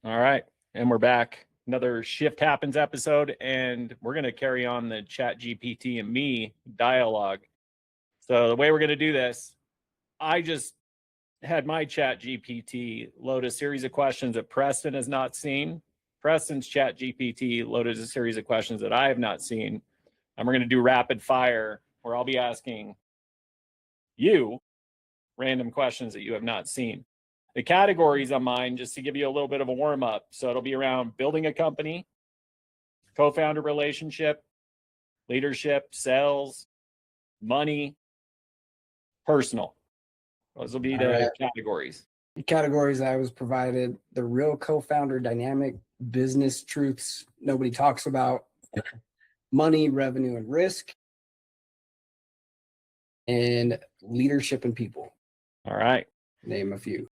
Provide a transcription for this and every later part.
All right. And we're back. Another Shift Happens episode, and we're going to carry on the ChatGPT and me dialogue. So, the way we're going to do this, I just had my ChatGPT load a series of questions that Preston has not seen. Preston's ChatGPT loaded a series of questions that I have not seen. And we're going to do rapid fire where I'll be asking you random questions that you have not seen. The categories on mine, just to give you a little bit of a warm up. So it'll be around building a company, co-founder relationship, leadership, sales, money, personal. Those will be the categories. The categories I was provided: the real co-founder dynamic, business truths nobody talks about, money, revenue, and risk, and leadership and people. All right. Name a few.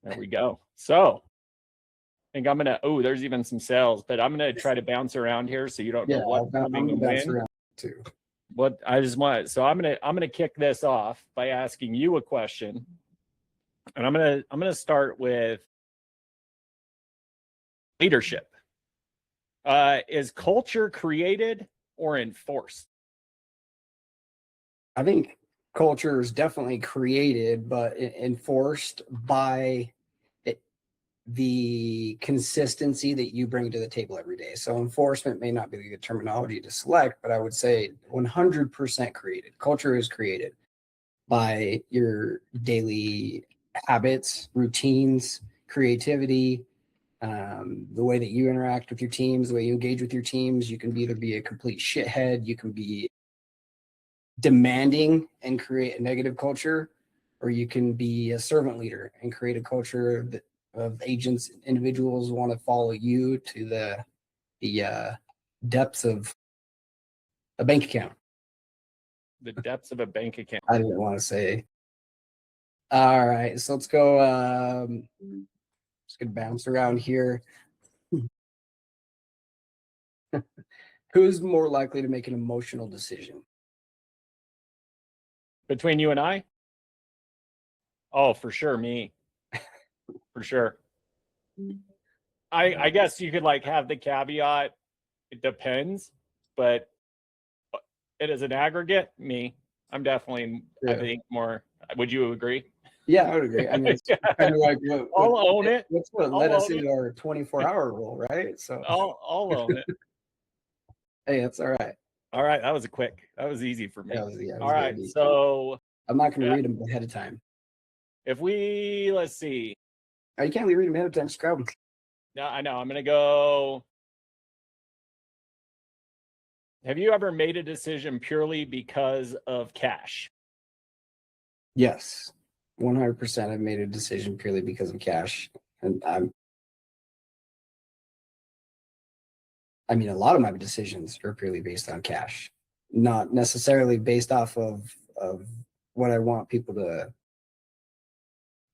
There we go. So I think I'm going to, there's even some sales, but I'm going to try to bounce around here so you don't know what's coming and when. Too. What I just want, so I'm gonna kick this off by asking you a question, and I'm gonna start with leadership. Is culture created or enforced? I think culture is definitely created, but enforced by the consistency that you bring to the table every day. So enforcement may not be the terminology to select, but I would say 100% created. Culture is created by your daily habits, routines, creativity, the way that you interact with your teams, the way you engage with your teams. You can either be a complete shithead, you can be demanding and create a negative culture, or you can be a servant leader and create a culture that of agents, individuals want to follow you to the depths of a bank account. The depths of a bank account. I didn't want to say. All right, so let's go. Just gonna bounce around here. Who's more likely to make an emotional decision? Between you and I? Oh, for sure, me. For sure. I guess you could like have the caveat, it depends, but it is an aggregate, me. I'm definitely, I think more. Would you agree? Yeah, I would agree. I mean, it's kind of like I'll own it. That's what led us into our 24-hour rule, right? So I'll own it. Hey, that's all right. All right, that was easy for me. All right, easy. so I'm not going to read them ahead of time. If we, let's see. Oh, you can't read them ahead of time. Just grab them. No, I know. I'm going to go. Have you ever made a decision purely because of cash? Yes, 100%. I've made a decision purely because of cash, and I mean, a lot of my decisions are purely based on cash, not necessarily based off of what I want people to.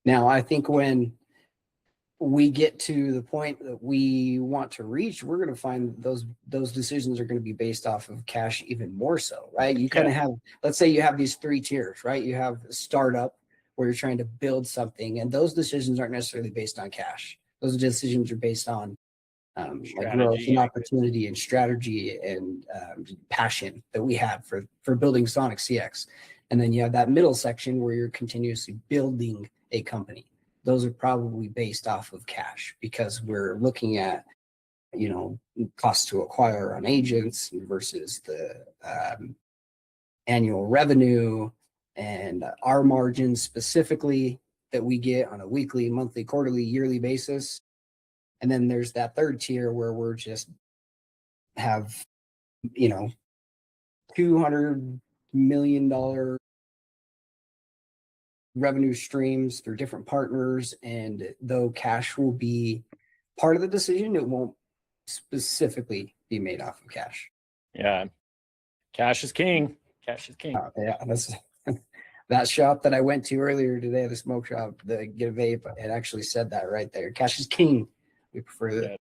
Now, I think when we get to the point that we want to reach, we're going to find those decisions are going to be based off of cash even more so, right? You kind of have, let's say you have these three tiers, right? You have a startup where you're trying to build something, and those decisions aren't necessarily based on cash. Those decisions are based on like growth and opportunity and strategy and passion that we have for building Sonic CX. And then you have that middle section where you're continuously building a company. Those are probably based off of cash because we're looking at, cost to acquire on agents versus the annual revenue and our margins specifically that we get on a weekly, monthly, quarterly, yearly basis. And then there's that third tier where we're just have, $200 million revenue streams through different partners. And though cash will be part of the decision, it won't specifically be made off of cash. Yeah. Cash is king. Cash is king. Yeah. That's that shop that I went to earlier today, the smoke shop, the Get a Vape, it actually said that right there. Cash is king. We prefer that.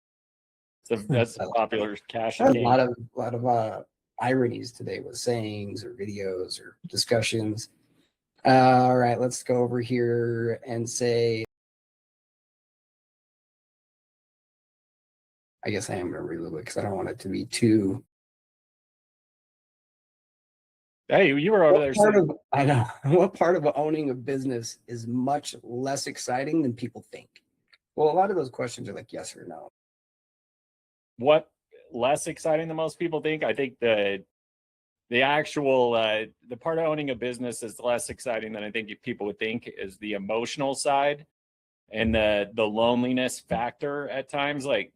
So that's a popular cash is king. A lot of ironies today with sayings or videos or discussions. All right, let's go over here and say I guess I am going to read a little bit because I don't want it to be too. Hey, you were over there saying, I know what part of owning a business is much less exciting than people think. Well, a lot of those questions are like yes or no. what less exciting than most people think? I think the actual the part of owning a business is less exciting than I think people would think, is the emotional side and the loneliness factor at times. Like,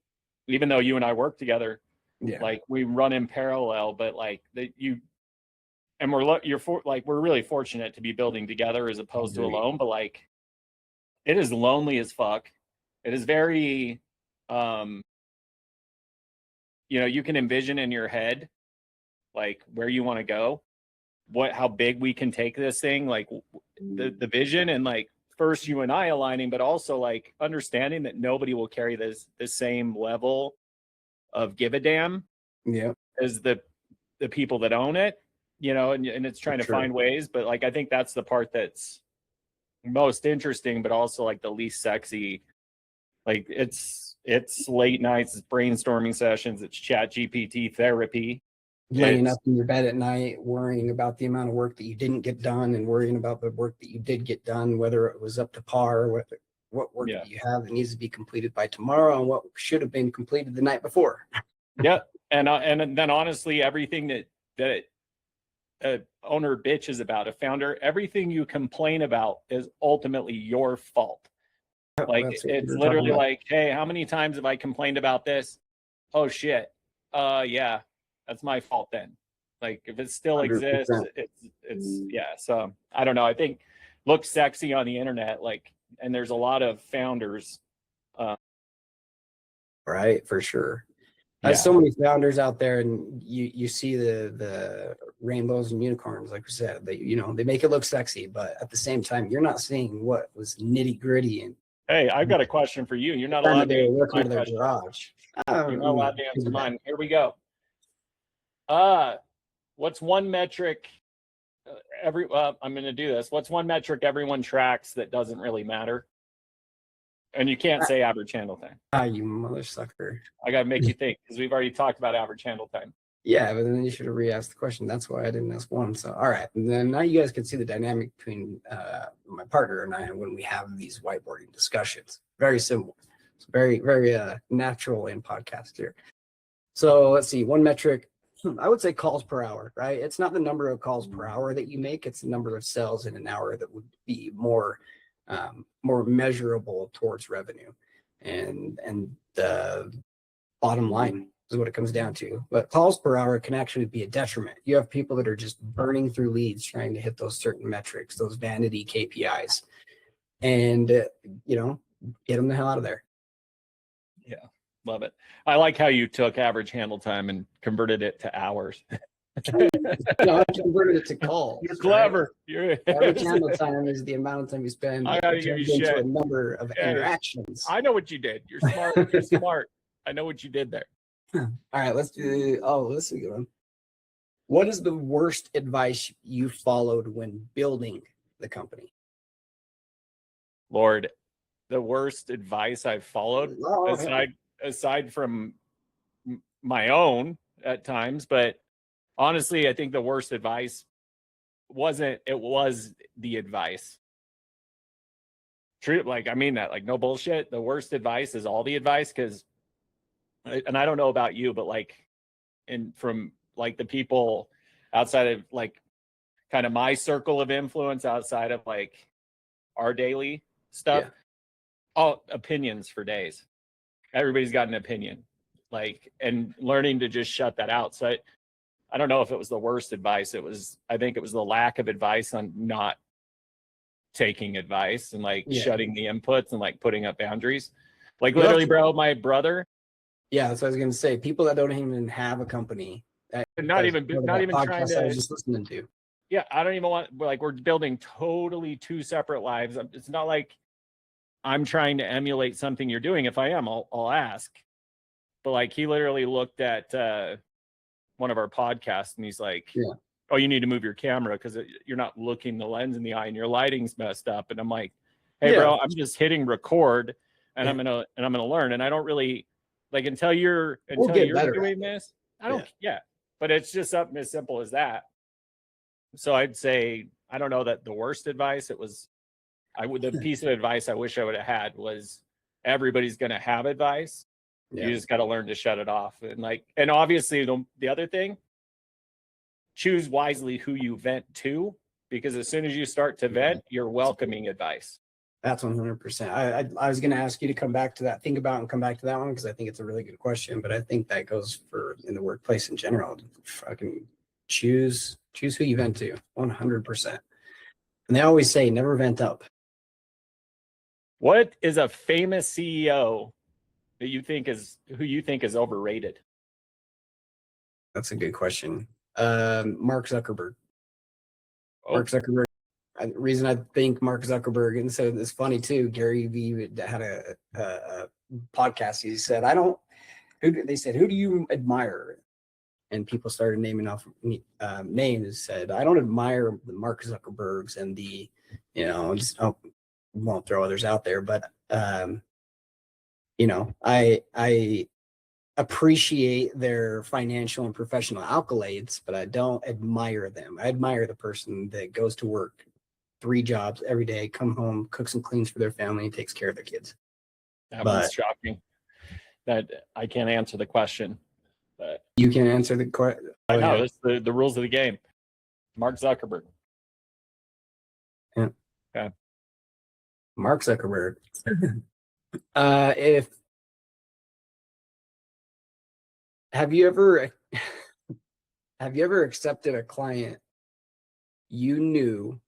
even though you and I work together, Yeah, like we run in parallel, but like we're really fortunate to be building together as opposed to alone. But like, it is lonely as fuck. It is very, you can envision in your head like where you want to go, how big we can take this thing, like the vision, and like first you and I aligning, but also like understanding that nobody will carry the same level of give a damn yeah, as the people that own it, and it's trying to find ways. But like, I think that's the part that's most interesting, but also like the least sexy. Like, it's late nights, it's brainstorming sessions, it's ChatGPT therapy. laying up in your bed at night, worrying about the amount of work that you didn't get done and worrying about the work that you did get done, whether it was up to par, what work that you have that needs to be completed by tomorrow and what should have been completed the night before. Yeah. And then honestly, everything that a owner bitches about, a founder, everything you complain about is ultimately your fault. Like, it's literally like, hey, how many times have I complained about this? Oh shit. Yeah, that's my fault then. Like, if it still 100%. exists, it's yeah. So I don't know. I think looks sexy on the internet, like, and there's a lot of founders. Right, for sure. Yeah. There's so many founders out there, and you see the rainbows and unicorns, like we said. They make it look sexy, but at the same time, you're not seeing what was nitty gritty. And hey, I've got a question for you. You're not allowed to work out of their garage. You're not allowed to answer mine. Here we go. What's one metric? I'm going to do this. What's one metric everyone tracks that doesn't really matter? And you can't say average handle time. You mother sucker. I got to make you think, because we've already talked about average handle time. Yeah, but then you should have re-asked the question. That's why I didn't ask one. So, all right. And then now you guys can see the dynamic between my partner and I when we have these whiteboarding discussions. Very simple. It's very, very natural in podcast here. So let's see. One metric, I would say calls per hour, right? It's not the number of calls per hour that you make. It's the number of sales in an hour that would be more measurable towards revenue, and the bottom line is what it comes down to. But calls per hour can actually be a detriment. You have people that are just burning through leads trying to hit those certain metrics, those vanity KPIs, and get them the hell out of there. Yeah, love it. I like how you took average handle time and converted it to hours. No, I converted it to calls. You're clever. Right? Average handle time is the amount of time you spend into a number of interactions. I know what you did. You're smart. You're smart. I know what you did there. All right, let's do. Oh, this is a good one. What is the worst advice you followed when building the company? Lord, the worst advice I've followed, aside from my own at times, but honestly, I think the worst advice was the advice. True, like, I mean that, like, no bullshit. The worst advice is all the advice, because, and I don't know about you, but like, from like the people outside of like kind of my circle of influence, outside of like our daily stuff, all opinions for days. Everybody's got an opinion, like, and learning to just shut that out. So I don't know if it was the worst advice. I think it was the lack of advice on not taking advice and like shutting the inputs and like putting up boundaries. Like, literally, bro, my brother. Yeah, that's what I was gonna say. People that don't even have a company, not even trying to. I was just listening to. Yeah, I don't even want, like, we're building totally two separate lives. It's not like I'm trying to emulate something you're doing. If I am, I'll ask. But like, he literally looked at one of our podcasts and he's like, oh, you need to move your camera because you're not looking the lens in the eye and your lighting's messed up. And I'm like, hey, bro, I'm just hitting record and I'm gonna learn. And I don't really Like until you're get better doing this, I don't. Yeah, but it's just something as simple as that. So I'd say I don't know that the worst advice. It was the piece of advice I wish I would have had was everybody's going to have advice. Yeah. You just got to learn to shut it off. And obviously the other thing, choose wisely who you vent to, because as soon as you start to vent, you're welcoming advice. That's 100%. I was going to ask you to come back to that, think about and come back to that one, because I think it's a really good question. But I think that goes for in the workplace in general. Fucking choose who you vent to, 100%. And they always say never vent up. What is a famous CEO that you think is overrated? That's a good question. Mark Zuckerberg. Oh. Mark Zuckerberg. The reason I think Mark Zuckerberg, and so it's funny too. Gary Vee had a podcast. He said, they said, who do you admire? And people started naming off names. Said, I don't admire the Mark Zuckerbergs and the, won't throw others out there, but I appreciate their financial and professional accolades, but I don't admire them. I admire the person that goes to work 3 jobs every day, come home, cooks and cleans for their family, and takes care of their kids. That was shocking. That I can't answer the question. But you can answer the question. I know that's the rules of the game. Mark Zuckerberg. Yeah. Okay. Mark Zuckerberg. Have you ever accepted a client you knew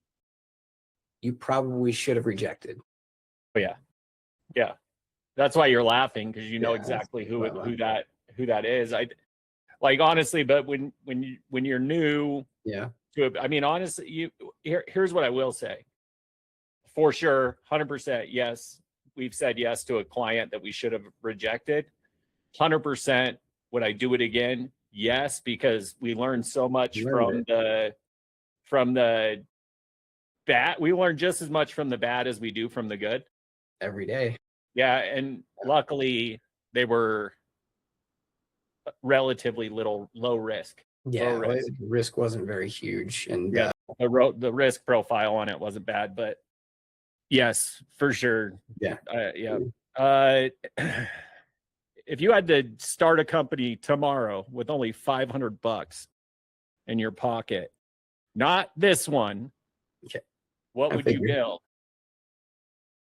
you probably should have rejected? Oh yeah. Yeah. That's why you're laughing, because you know exactly who that is. I like, honestly, but when you're new to it, I mean, honestly, here's what I will say. For sure, 100%, yes, we've said yes to a client that we should have rejected. 100%, would I do it again? Yes, because we learned so much from the bad. We learn just as much from the bad as we do from the good. Every day. Yeah, and luckily they were relatively low risk. Yeah, risk wasn't very huge, and the risk profile on it wasn't bad, but yes, for sure. Yeah. If you had to start a company tomorrow with only $500 in your pocket, not this one, what would you build?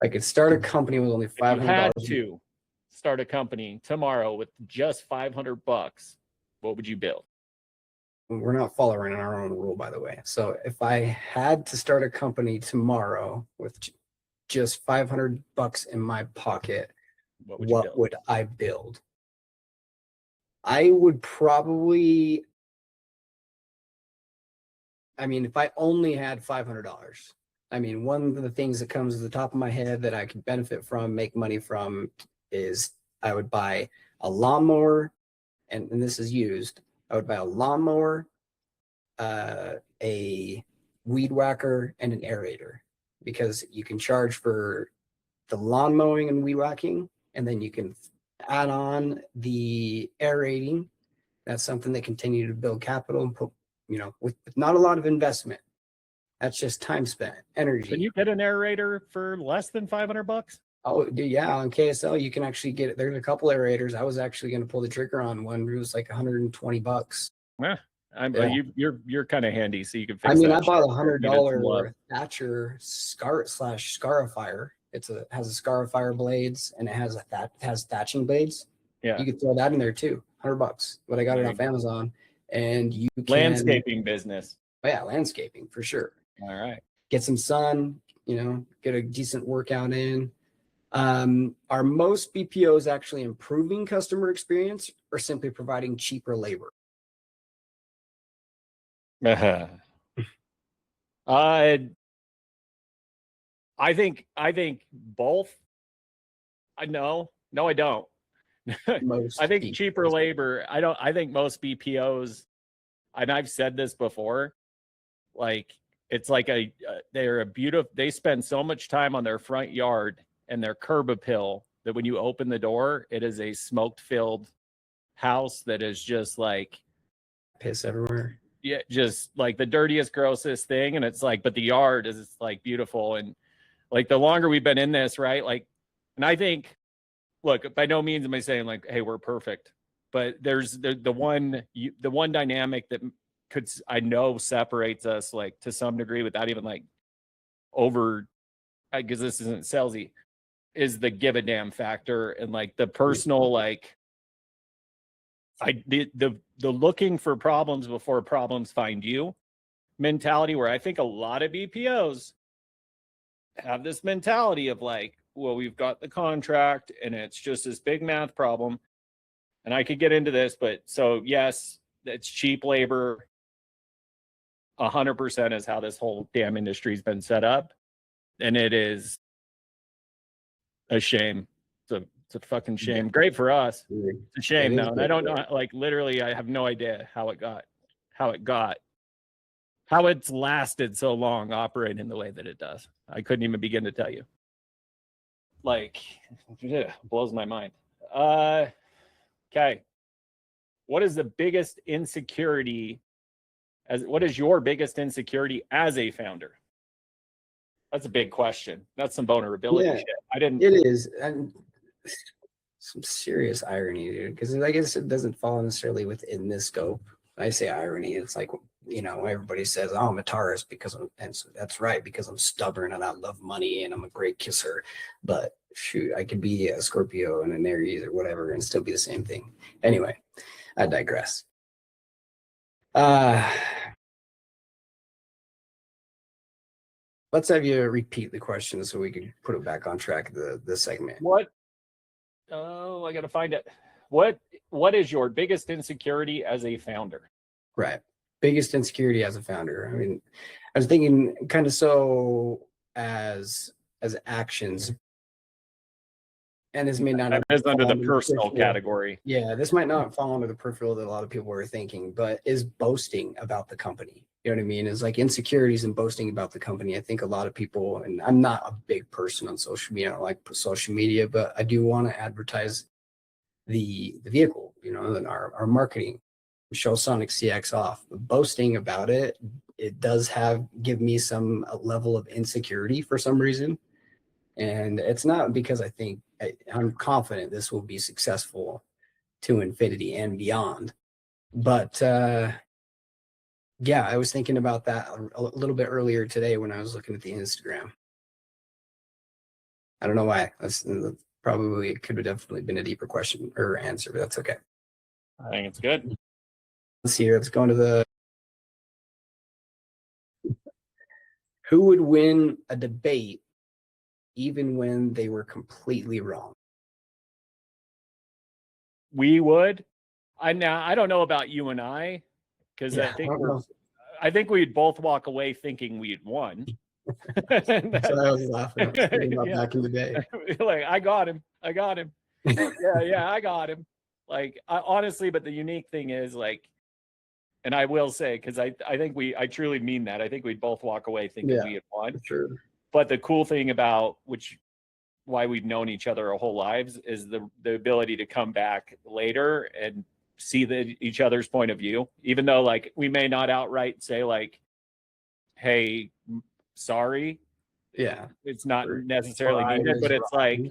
I could start a company with only $500. If you had to start a company tomorrow with just $500, what would you build? We're not following our own rule, by the way. So if I had to start a company tomorrow with just $500 in my pocket, what would I build? I would probably, if I only had $500, one of the things that comes to the top of my head that I could benefit from, make money from, is I would buy a lawnmower, and this is used. I would buy a lawnmower, a weed whacker, and an aerator, because you can charge for the lawn mowing and weed whacking, and then you can add on the aerating. That's something that continue to build capital and put, with not a lot of investment. That's just time spent, energy. Can you get an aerator for less than $500? Oh, yeah, on KSL you can actually get it. There's a couple aerators. I was actually going to pull the trigger on one. It was like $120. Yeah, you're kind of handy, so you can fix that. I bought a $100 Thatcher Scarifier. It has a Scarifier blades, and it has thatching blades. Yeah, you could throw that in there too. $100, but I got it off Amazon. And you can landscaping business. Oh, yeah, landscaping for sure. All right, get some sun. Get a decent workout in. Are most BPOs actually improving customer experience or simply providing cheaper labor? I think both. No, I don't. I think cheaper labor. I think most BPOs, and I've said this before, like it's like they spend so much time on their front yard and their curb appeal that when you open the door, it is a smoke-filled house that is just like piss everywhere. Yeah, just like the dirtiest, grossest thing. And it's like, but the yard is like beautiful. And like the longer we've been in this, right? Like, and I think, look, by no means am I saying like, hey, we're perfect, but there's the one dynamic that I know separates us like to some degree without even like over, because this isn't salesy, is the give a damn factor and like the personal, like the looking for problems before problems find you mentality, where I think a lot of BPOs have this mentality of like, well, we've got the contract and it's just this big math problem. And I could get into this, but so yes, it's cheap labor. 100% is how this whole damn industry's been set up. And it is a shame. It's a fucking shame. Great for us. It's a shame though. And I don't know, like literally, I have no idea how it's lasted so long operating the way that it does. I couldn't even begin to tell you. Like, blows my mind. Okay. What is your biggest insecurity as a founder? That's a big question. That's some vulnerability shit. It is. And some serious irony, dude, because I guess it doesn't fall necessarily within this scope. I say irony, it's like, everybody says, oh, I'm a Taurus and so that's right, because I'm stubborn and I love money and I'm a great kisser. But shoot, I could be a Scorpio and an Aries or whatever and still be the same thing. Anyway, I digress. Let's have you repeat the question so we can put it back on track, the segment. What? Oh, I got to find it. What is your biggest insecurity as a founder? Right. Biggest insecurity as a founder. I mean, I was thinking kind of so as actions, and this may not is under the personal category. Yeah, this might not fall under the peripheral that a lot of people are thinking, but is boasting about the company. You know what I mean? Is like insecurities and boasting about the company. I think a lot of people, and I'm not a big person on social media, I don't like social media, but I do want to advertise the vehicle, and our marketing, show Sonic CX off. Boasting about it does give me some level of insecurity for some reason. And it's not because I'm confident this will be successful to infinity and beyond. But yeah, I was thinking about that a little bit earlier today when I was looking at the Instagram. I don't know why. That's probably, it could have definitely been a deeper question or answer, but that's okay. I think it's good. Let's see here. Let's go into who would win a debate even when they were completely wrong? We would. I don't know about you and I, because I think we'd both walk away thinking we'd won. That's what I was laughing at, about back in the day. Like, I got him. I got him. I got him. Like, honestly, but the unique thing is, like, and I will say, because I think I truly mean that. I think we'd both walk away thinking we had won. Sure. But the cool thing about why we've known each other our whole lives is the ability to come back later and see each other's point of view, even though like we may not outright say like, hey, sorry. Yeah. It's not necessarily needed, but it's like,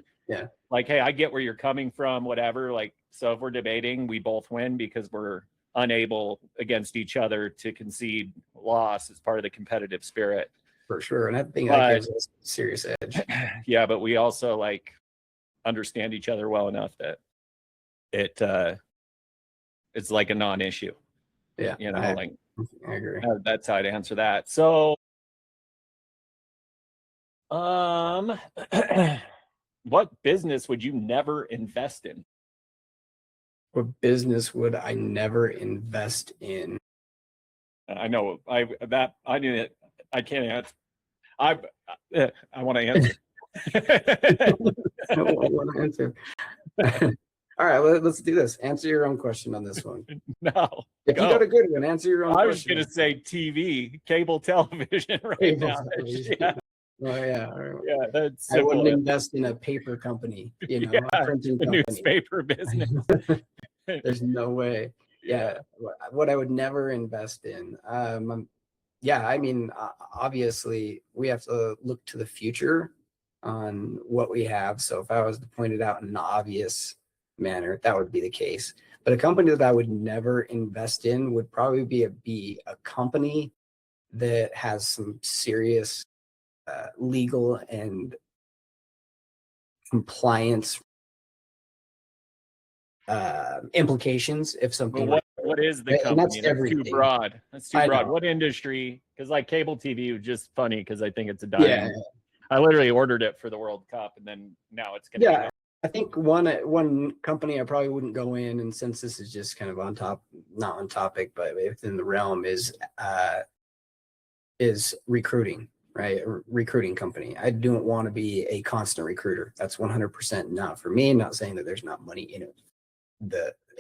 like, hey, I get where you're coming from, whatever. Like, so if we're debating, we both win because we're unable against each other to concede loss as part of the competitive spirit. For sure. And I think that gives us a serious edge. Yeah, but we also like understand each other well enough that it's like a non-issue. Yeah. I agree. That's how I'd answer that. So what business would you never invest in? What business would I never invest in? I know I can't answer. I want to answer. I want to answer. All right, let's do this. Answer your own question on this one. No. If you got a good one, answer your own question. I was going to say TV, cable television right now. Yeah. Oh yeah. Yeah, that's I wouldn't simple. invest in a paper company, a Yeah, printing the company. newspaper business. There's no way. Yeah. Yeah. What I would never invest in. Yeah, I mean, obviously we have to look to the future on what we have. So if I was to point it out in an obvious manner, that would be the case. But a company that I would never invest in would probably be a company that has some serious legal and compliance implications if But something what is the and company? that's That's too everything. broad. That's too I broad. know. What industry? Because like cable TV was just funny because I think it's a Yeah, dying. I literally ordered it for the World Cup, and then now it's going to yeah. I think one company I probably wouldn't go in, and since this is just kind of not on topic, but within the realm is recruiting, right? A recruiting company. I don't want to be a constant recruiter. That's 100% not for me. I'm not saying that there's not money in it.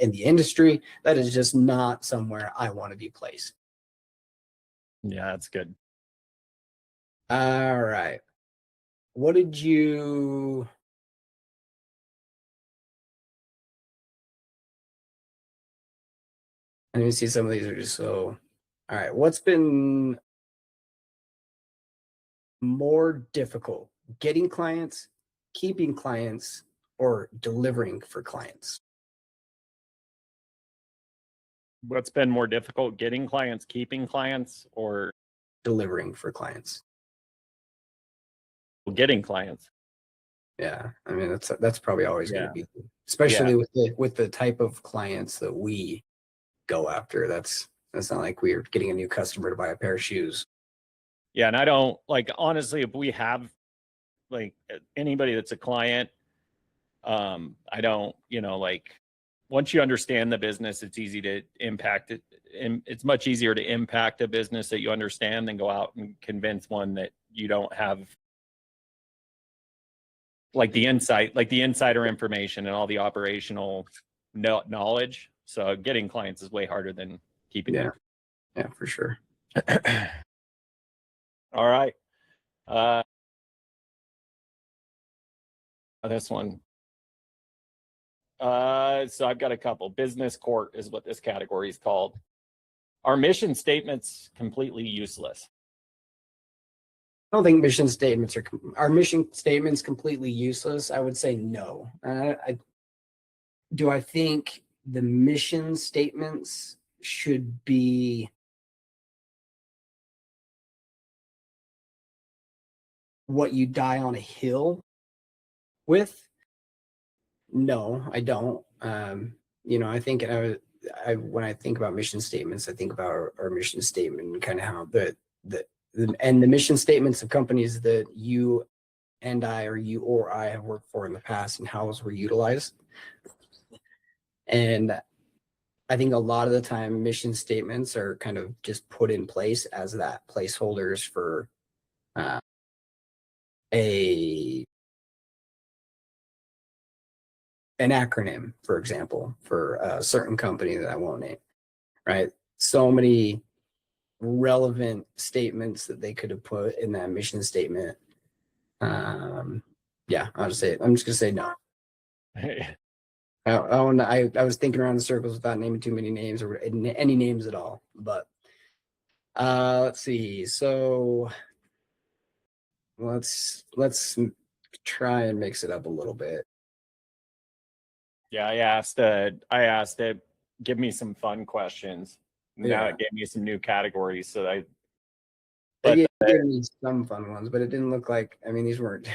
In the industry, that is just not somewhere I want to be placed. Yeah, that's good. All right. What did you Let me see, some of these are just so all right. What's been more difficult, getting clients, keeping clients, or delivering for clients? What's been more difficult, getting clients, keeping clients, or Delivering for clients. getting clients? Yeah, I mean that's probably always going Yeah. to be, especially with the type of clients that we go after. That's not like we're getting a new customer to buy a pair of shoes. Yeah, and I don't like, honestly, if we have like anybody that's a client, I don't, like, once you understand the business, it's easy to impact it, and it's much easier to impact a business that you understand than go out and convince one that you don't have like the insider information and all the operational knowledge. So getting clients is way harder than keeping Yeah, yeah, for sure. them. All right. This one. So I've got a couple. Business court is what this category is called. Are mission statements completely useless? I don't think mission statements are mission statements completely useless. I would say no. I think the mission statements should be what you die on a hill with. No, I don't. I think when I think about mission statements, I think about our mission statement and kind of how the mission statements of companies that you and I, or you or I, have worked for in the past, and how those were utilized. And I think a lot of the time mission statements are kind of just put in place as that placeholders for a an acronym, for example, for a certain company that I won't name, right? So many relevant statements that they could have put in that mission statement. Yeah, I'm just gonna say no. I was thinking around in circles without naming too many names or any names at all. But let's see. So let's try and mix it up a little bit. Yeah, I asked it, give me some fun questions. Now Yeah. it gave me some new categories. So It gave me some fun ones, but it didn't look like, I mean, these weren't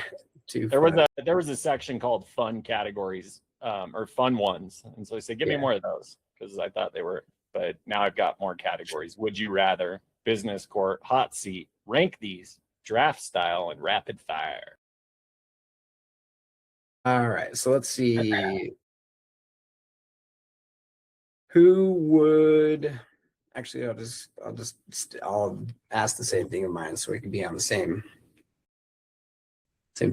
too fun. There was a section called fun categories, or fun ones. And so I said, give me more of those, because I thought they were, but now I've got more categories. Would you rather, business court, hot seat, rank these, draft style, and rapid fire. All right, so let's see. Who would actually? I'll ask the same thing of mine, so we can be on the same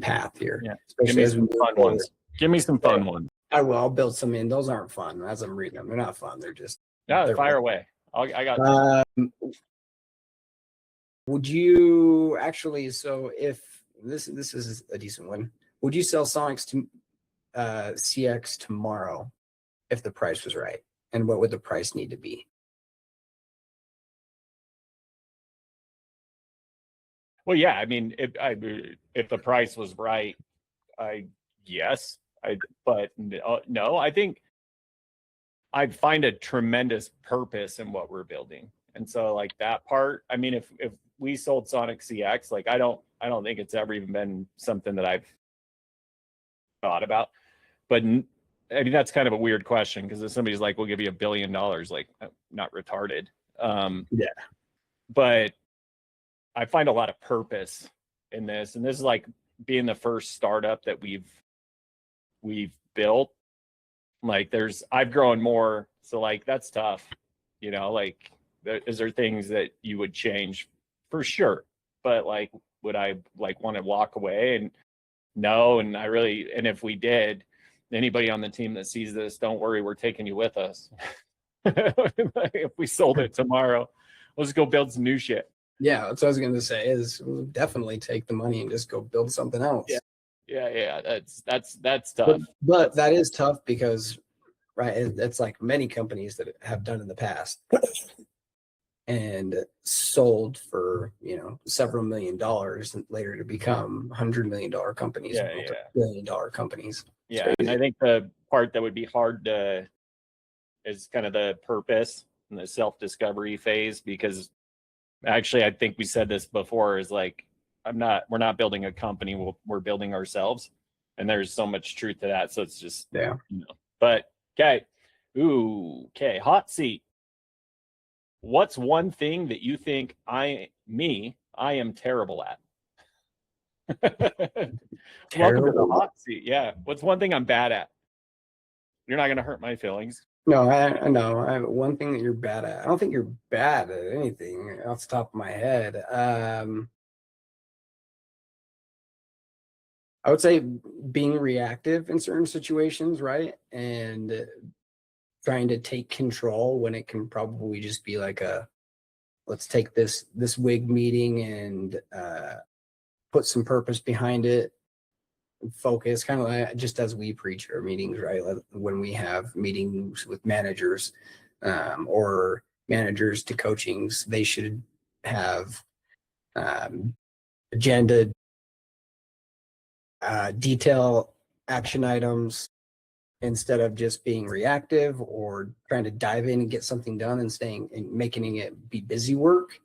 path here. Yeah, Especially as we move fun forward. ones. Give me some fun ones. I will. I'll build some in. Those aren't fun. As I'm reading them, they're not fun. They're just No, fire away. I got. Would you actually? So if This is a decent one. Would you sell Sonics to CX tomorrow if the price was right? And what would the price need to be? Well, yeah, I mean, if the price was right, yes, but no, I think I find a tremendous purpose in what we're building. And so like that part, I mean, if we sold Sonic CX, like I don't think it's ever even been something that I've thought about. But I mean, that's kind of a weird question, because if somebody's like, we'll give you $1 billion, like not retarded. Yeah. But I find a lot of purpose in this. And this is like being the first startup that we've built. Like I've grown more. So like, that's tough, like, is there things that you would change? For sure. But like, would I like want to walk away? And no. And and if we did, anybody on the team that sees this, don't worry, we're taking you with us. If we sold it tomorrow, we'll just go build some new shit. Yeah, that's what I was going to say. Is we'll definitely take the money and just go build something else. Yeah. That's tough. But that is tough because, right, it's like many companies that have done in the past and sold for several $1 million and later to become $100 million companies, $1 billion companies. Yeah, and I think the part that would be hard to is kind of the purpose and the self-discovery phase, because actually I think we said this before, is like we're not building a company, we're building ourselves, and there's so much truth to that. So it's just but okay. Hot seat. What's one thing that you think I am terrible at? Welcome to the hot seat. Yeah. What's one thing I'm bad at? You're not going to hurt my feelings. No, I know. I have one thing that you're bad at. I don't think you're bad at anything off the top of my head. I would say being reactive in certain situations, right? And trying to take control when it can probably just be like let's take this WIG meeting and put some purpose behind it and focus, kind of like just as we preach our meetings, right? Like when we have meetings with managers or managers to coachings, they should have agenda, detail, action items, instead of just being reactive or trying to dive in and get something done and staying and making it be busy work.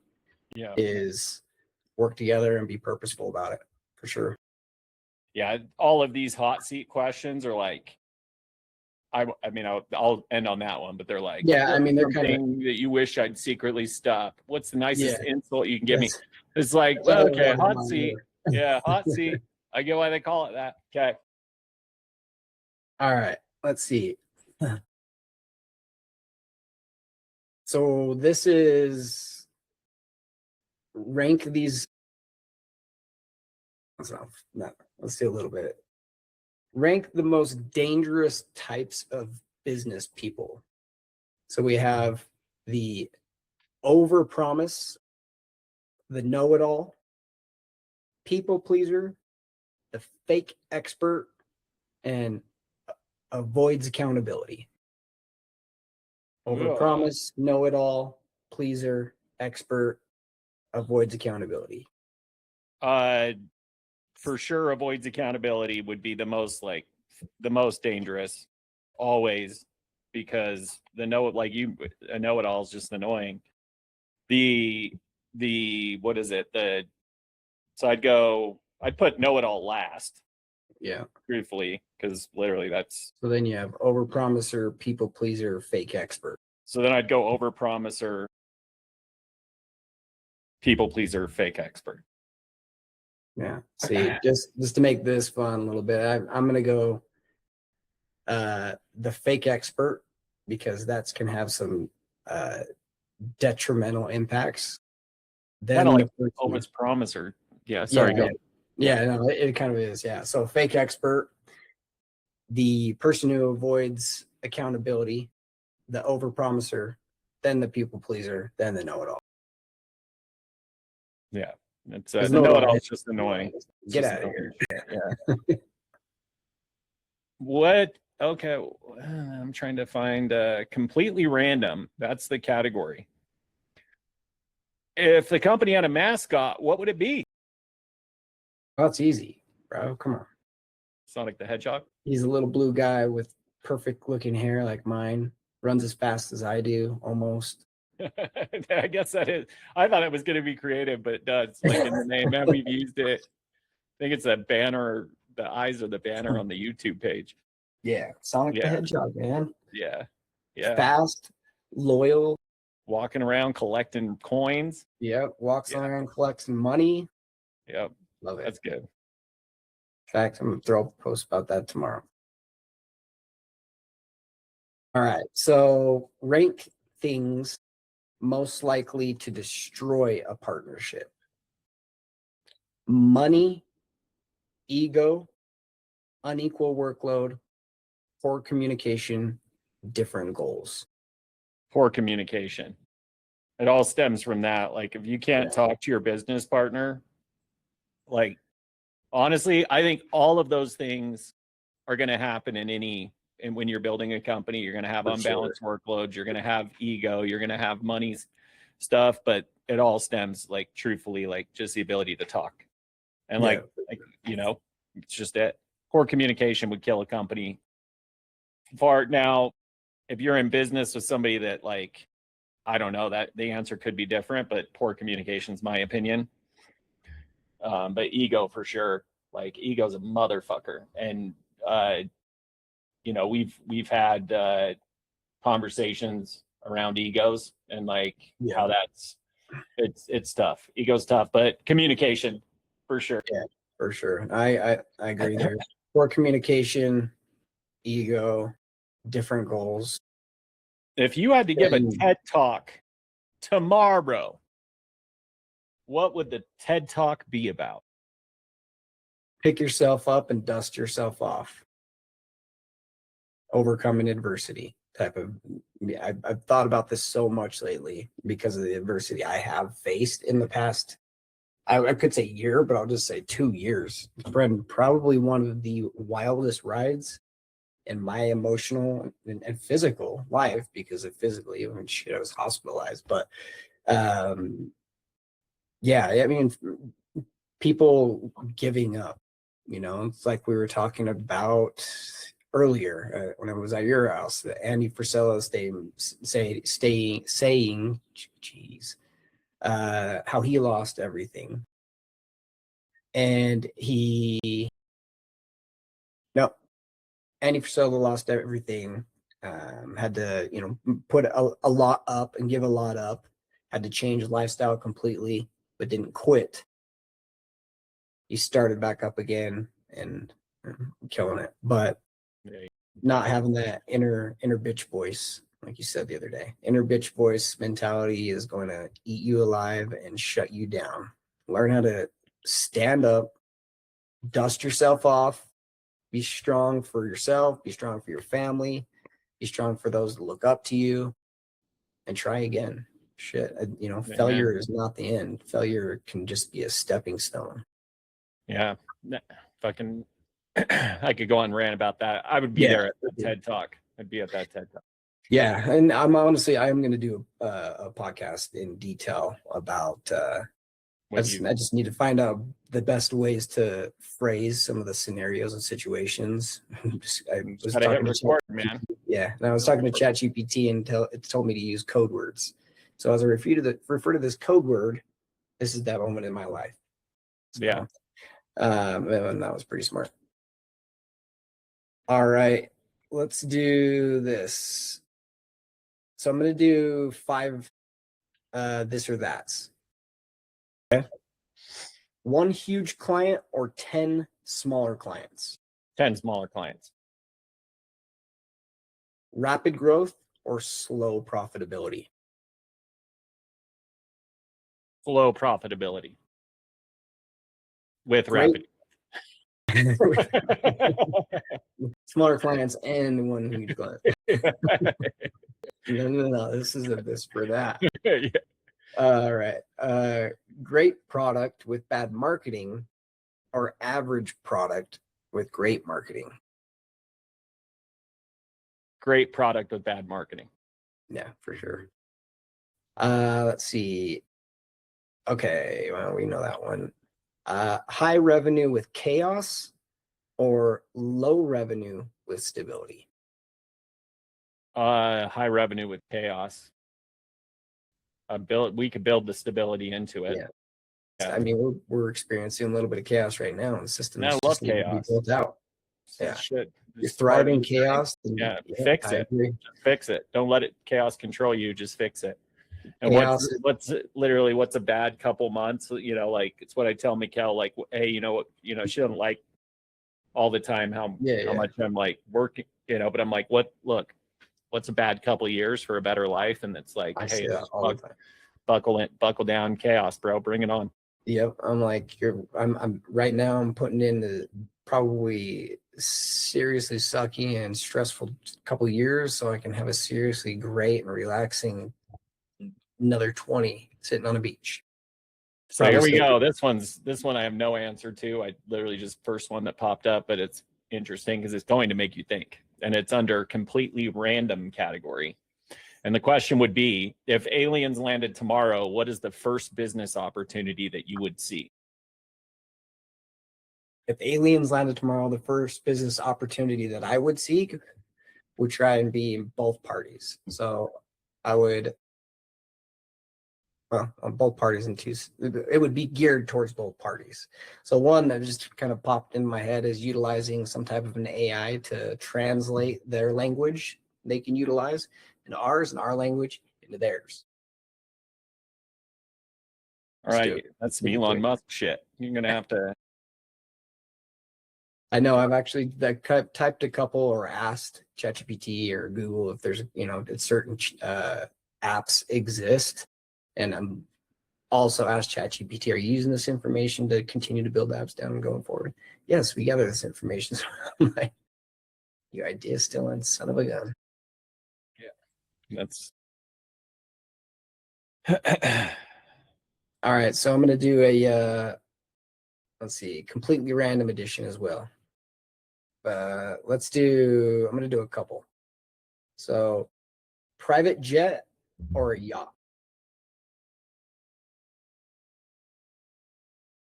Is work together and be purposeful about it, for sure. Yeah, all of these hot seat questions are like, I mean, I'll end on that one, but they're like, I mean, they're kind of that you wish I'd secretly stop. What's the nicest insult you can give me? It's like, well, okay, hot seat. Yeah, hot seat. I get why they call it that. Okay. All right, let's see. So this is rank these. Let's do a little bit. Rank the most dangerous types of business people. So we have the overpromise, the know-it-all, people pleaser, the fake expert, and avoids accountability. Overpromise, know-it-all, pleaser, expert, avoids accountability. For sure, avoids accountability would be the most dangerous, always, because a know-it-all is just annoying. What is it? So I'd put know-it-all last. Yeah. Truthfully, because literally that's. So then you have overpromiser, people pleaser, fake expert. So then I'd go overpromiser, people pleaser, fake expert. Yeah. See, just to make this fun a little bit, I'm gonna go the fake expert, because that's can have some detrimental impacts. Then like overpromiser. Yeah. Sorry. Go. Yeah. No, it kind of is. Yeah. So fake expert, the person who avoids accountability, the overpromiser, then the people pleaser, then the know-it-all. Yeah. It's There's the no know-it-all right. is just annoying. It's Get just out of annoying. here. Yeah. What? Okay, I'm trying to find completely random. That's the category. If the company had a mascot, what would it be? Well, it's easy, bro. Come on. Sonic the Hedgehog. He's a little blue guy with perfect looking hair like mine. Runs as fast as I do, almost. I guess that is. I thought it was going to be creative, but it does. Like in the name, man, we've used it. I think it's a banner. The eyes are the banner on the YouTube page. Yeah, Sonic the Yeah, Hedgehog, man. yeah, yeah. Fast, loyal. Walking around collecting coins. Yep, walks Yeah. around collecting money. Yep, Love it. that's good. In fact, I'm gonna throw up a post about that tomorrow. All right, so rank things most likely to destroy a partnership: money, ego, unequal workload, poor communication, different goals. Poor communication. It all stems from that. Like if you can't talk to your business partner, like honestly, I think all of those things are going to happen and when you're building a company, you're going to have For unbalanced workloads, you're going to have ego, you're going to have money stuff, but it all stems like truthfully, like just the ability to talk. And like, it's just it. Poor communication would kill a company. Now, if you're in business with somebody that like, I don't know, that the answer could be different, but poor communication is my opinion. But ego for sure. Like ego's a motherfucker. And we've had conversations around egos and like how it's tough. Ego's tough, but communication for sure. Yeah, for sure. I agree there. Poor communication, ego, different goals. If you had to give a TED talk tomorrow, what would the TED talk be about? Pick yourself up and dust yourself off. Overcoming adversity type of. I've thought about this so much lately because of the adversity I have faced in the past. I could say year, but I'll just say 2 years. It's been probably one of the wildest rides in my emotional and physical life, because of physically, I mean, shit, I was hospitalized. But yeah, I mean, people giving up, it's like we were talking about earlier when I was at your house, that Andy Frisella saying, geez, how he lost everything. And Andy Frisella lost everything, had to, put a lot up and give a lot up, had to change lifestyle completely, but didn't quit. He started back up again and killing it, but not having that inner bitch voice, like you said the other day. Inner bitch voice mentality is going to eat you alive and shut you down. Learn how to stand up, dust yourself off, be strong for yourself, be strong for your family, be strong for those that look up to you, and try again. Shit, failure is not the end. Failure can just be a stepping stone. Yeah, fucking. I could go on and rant about that. I would be there at the TED Talk. I'd be at that TED Talk. Yeah, and I'm going to do a podcast in detail about. I just need to find out the best ways to phrase some of the scenarios and situations. I was talking to record, man. Yeah, and I was talking to ChatGPT and it told me to use code words. So as I refer to this code word, this is that moment in my life. So, yeah, and that was pretty smart. All right, let's do this. So I'm going to do 5 this or that's. Okay. 1 huge client or 10 smaller clients? 10 smaller clients. Rapid growth or slow profitability? Slow profitability. With rapid. Smaller clients and 1 huge client. No. This is a this for that. Yeah. All right. great product with bad marketing or average product with great marketing? Great product with bad marketing. Yeah, for sure. Let's see. Okay, well, we know that one. High revenue with chaos or low revenue with stability? High revenue with chaos. We could build the stability into it. Yeah. Yeah. I mean, we're experiencing a little bit of chaos right now, and the systems I love just need to be chaos. built out. Yeah. Shit. You're It's part of thriving the thing. chaos. Yeah, fix I it. agree. Just fix it. Don't let it chaos control you. Just fix it. And Chaos. what's a bad couple months? Like it's what I tell Mikkel. Like, hey, she doesn't like all the time how much I'm like working. But I'm like, what's a bad couple of years for a better life? And it's like, I hey, say that all the time. buckle down, chaos, bro. Bring it on. Yep. I'm like, I'm right now, I'm putting in the probably seriously sucky and stressful couple years so I can have a seriously great and relaxing another 20 sitting on a beach. So here we go. This one I have no answer to. I literally just first one that popped up, but it's interesting because it's going to make you think. And it's under completely random category. And the question would be, if aliens landed tomorrow, what is the first business opportunity that you would see? If aliens landed tomorrow, the first business opportunity that I would seek would try and be in both parties. So I would, well, on both parties and it would be geared towards both parties. So one that just kind of popped in my head is utilizing some type of an AI to translate their language they can utilize into ours and our language into theirs. All right, that's some Elon Musk shit. You're gonna have to. I know I've actually typed a couple or asked ChatGPT or Google if there's certain apps exist, and I'm also asked ChatGPT, are you using this information to continue to build apps down and going forward? Yes, we gather this information. So I'm like, your idea is still in, son of a gun. Yeah, that's. All right, so I'm gonna do a let's see, completely random edition as well. I'm gonna do a couple. So, private jet or a yacht?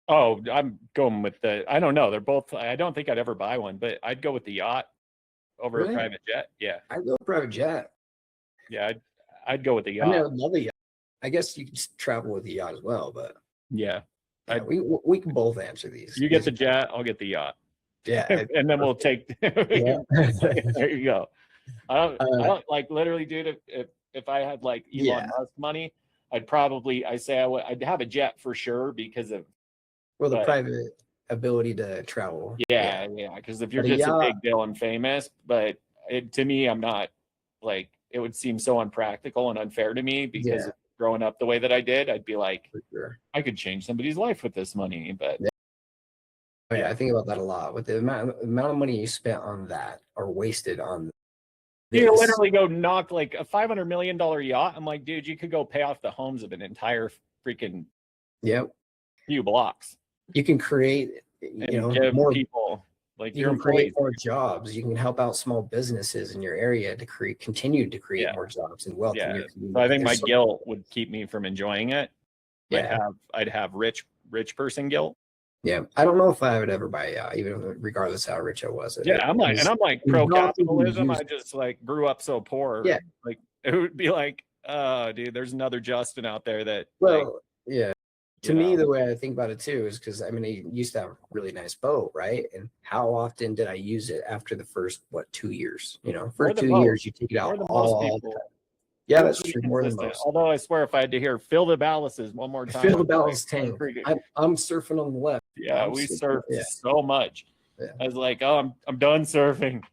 Oh, I'm going with I don't know. They're both. I don't think I'd ever buy one, but I'd go with the yacht over a private jet. Yeah, I'd go private jet. Yeah, I'd go with the yacht. I mean, I would love a yacht. I guess you can travel with the yacht as well, but yeah, we can both answer these. You get the jet, I'll get the yacht. Yeah, and then we'll take. Yeah. There you go. I don't like literally, dude. If I had like Elon Musk money, I'd I'd have a jet for sure because of the private ability to travel. Yeah. Because if you're just a big deal and famous, but to me, I'm not like it would seem so unpractical and unfair to me because growing up the way that I did, I'd be like, I could change somebody's life with this money, but. I think about that a lot. With the amount of money you spent on that or wasted on this. You literally go knock like a $500 million yacht. I'm like, dude, you could go pay off the homes of an entire freaking few blocks. You can create, give more people like your employees more jobs. You can help out small businesses in your area to continue to create more jobs and wealth in your community. So I think my guilt would keep me from enjoying it. I'd have rich person guilt. Yeah, I don't know if I would ever buy a yacht, even regardless how rich I was. I'm like pro capitalism. I just like grew up so poor. Yeah, like it would be like, oh, dude, there's another Justin out there that. To me, the way I think about it too is because I used to have a really nice boat, right? And how often did I use it after the first 2 years? For 2 years, you take it out all the time. Yeah, that's true. More than most. Although I swear, if I had to hear fill the ballasts one more time, fill the ballast tank. I'm surfing on the left. Yeah, we surfed so much. Yeah. I was like, oh, I'm done surfing.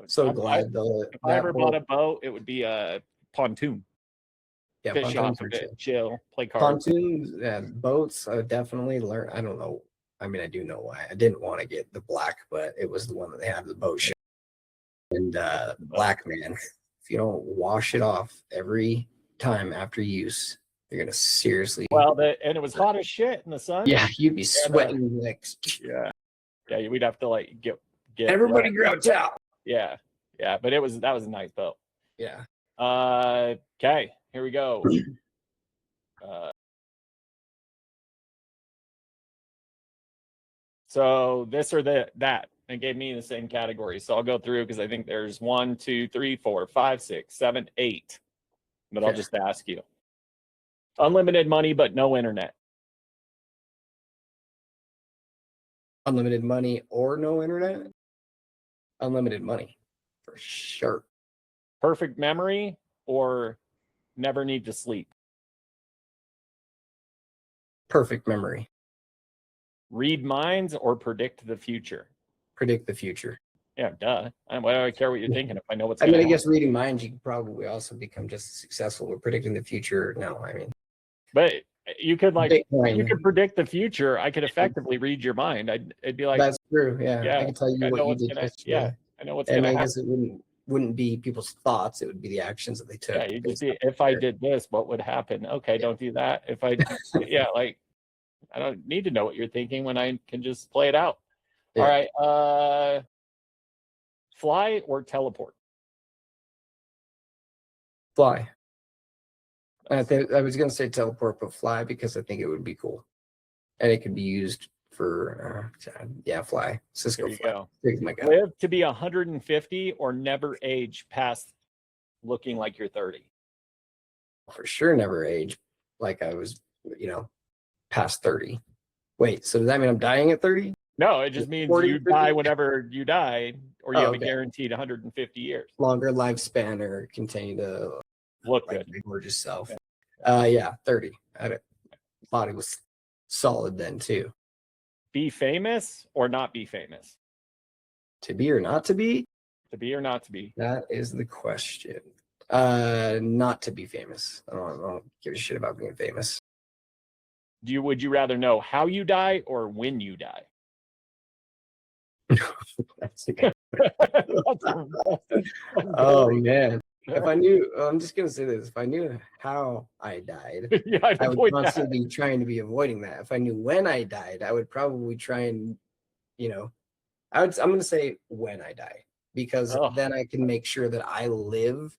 So glad though. If I ever bought a boat, it would be a pontoon. Yeah, fish off of it, chill, play cards. Pontoons and boats, I definitely learned. I don't know. I mean, I do know why. I didn't want to get the black, but it was the one that they have the boat show. And black, man, if you don't wash it off every time after use, You're gonna seriously. Well, and it was hot as shit in the sun. Yeah, you'd be sweating like. Yeah, we'd have to like get everybody grab towel. Yeah, but that was a nice boat. Yeah. Okay, here we go. So this or that. It gave me the same category. So I'll go through because I think there's 1, 2, 3, 4, 5, 6, 7, 8. But I'll just ask you. Unlimited money, but no internet. Unlimited money or no internet? Unlimited money, for sure. Perfect memory or never need to sleep? Perfect memory. Read minds or predict the future? Predict the future. Yeah, duh. Why do I care what you're thinking if I know what's I going to mean, I happen? guess reading minds, you could probably also become just as successful with predicting the future. No, I mean, But you could Bitcoin. you could predict the future. I could effectively read your mind. It'd be like, that's true. Yeah, yeah, I can tell you I know what you did yesterday. I know what's And going to I happen. guess it wouldn't be people's thoughts; it would be the actions that they took. Yeah, you just see if I did this, what would happen? Okay, don't do that. If I, yeah, like I don't need to know what you're thinking when I can just play it out. Yeah. All right, fly or teleport? Fly. I was going to say teleport, but fly because I think it would be cool, and it could be used for fly. Cisco There you fly. go. Oh my God. Live to be 150 or never age past looking like you're 30. For sure, never age like I was, past 30. Wait, so does that mean I'm dying at 30? No, it just means 40, you 50? die whenever you die, or you have okay. a guaranteed 150 years. Longer lifespan or continue to look like good. my gorgeous self. Yeah. 30. Body was solid then too. Be famous or not be famous? To be or not to be? To be or not to be? That is the question. Not to be famous. I don't give a shit about being famous. Would you rather know how you die or when you die? That's a good Oh man. If I knew, I'm just gonna say this. If I knew how I died, I would constantly be trying to be avoiding that. If I knew when I died, I would probably try and, I'm gonna say when I die, because then I can make sure that I live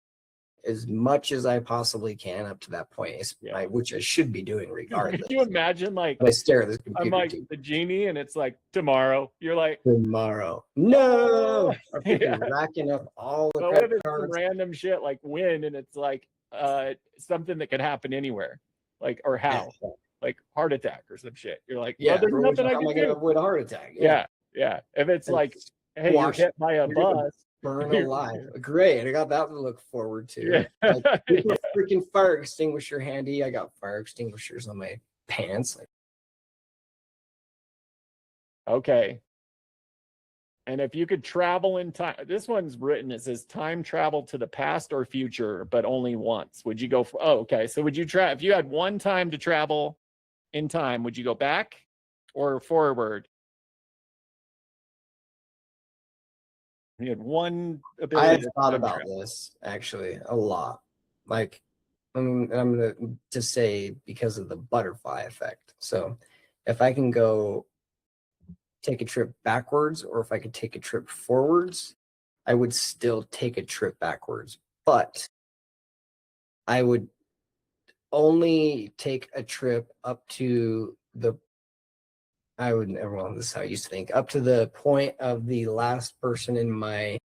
as much as I possibly can up to that point, which I should be doing regardless. Can you imagine, like, I stare at this computer. I'm like the genie, and it's like tomorrow. You're like tomorrow. No, I'm racking up all the credit cards. Some random shit like when, and it's like something that could happen anywhere, like or how, like heart attack or some shit. You're like, there's nothing I can do. Gonna avoid a heart attack. Yeah. If it's like, hey, you're hit by a bus. Burn alive. Great. I got that to look forward to. Like, keep a freaking fire extinguisher handy. I got fire extinguishers on my pants. Okay. And if you could travel in time, this one's written, it says time travel to the past or future, but only once. Would you go for, okay. So would you try, if you had one time to travel in time, would you go back or forward? You had one ability. I have thought about this actually a lot. Like, I'm gonna just say because of the butterfly effect. So, if I can go take a trip backwards, or if I could take a trip forwards, I would still take a trip backwards. But I would only take a trip up to the. This is how I used to think, up to the point of the last person in my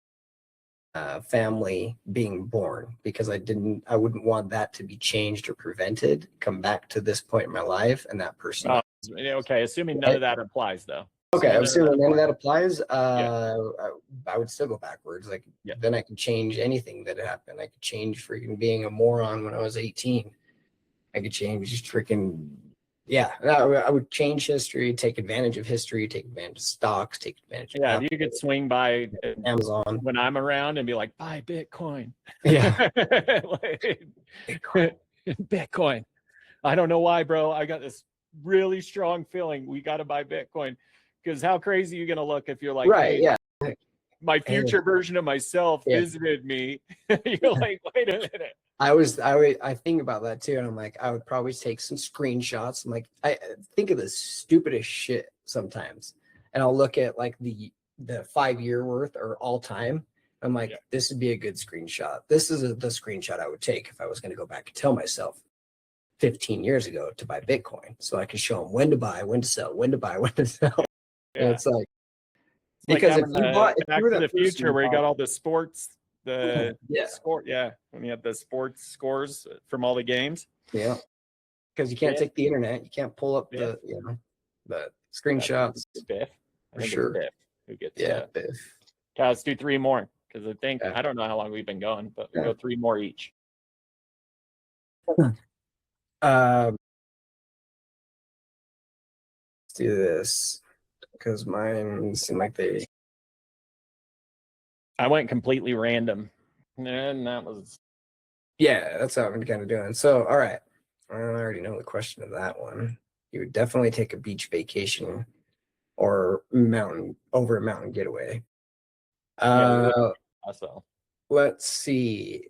family being born, because I wouldn't want that to be changed or prevented. Come back to this point in my life, and that person. Okay, assuming none of that applies, though. Okay, assuming none of that applies, I would still go backwards. Like, then I could change anything that happened. I could change freaking being a moron when I was 18. I could change just freaking. Yeah, I would change history, take advantage of history, take advantage of stocks, take advantage of if you could swing by Amazon when I'm around and be like, buy Bitcoin. Yeah. Bitcoin. I don't know why, bro. I got this really strong feeling we got to buy Bitcoin, because how crazy are you going to look if you're like, right, hey, my future version of myself visited me. You're like, wait a minute. I think about that too, and I'm like, I would probably take some screenshots. I'm like, I think of the stupidest shit sometimes, and I'll look at like the 5 year worth or all time. I'm like, Yeah. this would be a good screenshot. This is the screenshot I would take if I was going to go back and tell myself 15 years ago to buy Bitcoin, so I could show them when to buy, when to sell, when to buy, when to sell. And Yeah. it's like, It's like because if having you the if you Back were to the that person Future who where you bought, got all the sports, the yeah, score. Yeah, when you have the sports scores from all the games. yeah, because you can't Biff, take the internet, you can't pull up Biff. the I think screenshots it's Biff. I for think it's sure. Biff who gets. Yeah, Biff. Okay, let's do 3 more because Yeah. I don't know how long we've been going, but we'll Yeah. go 3 more each. Let's do this because mine seem like they. I went completely random, and that was Yeah, that's what I'm kind of doing. So, all right, I already know the question of that one. You would definitely take a beach vacation or over a mountain getaway. yeah. We live Uh, so let's see.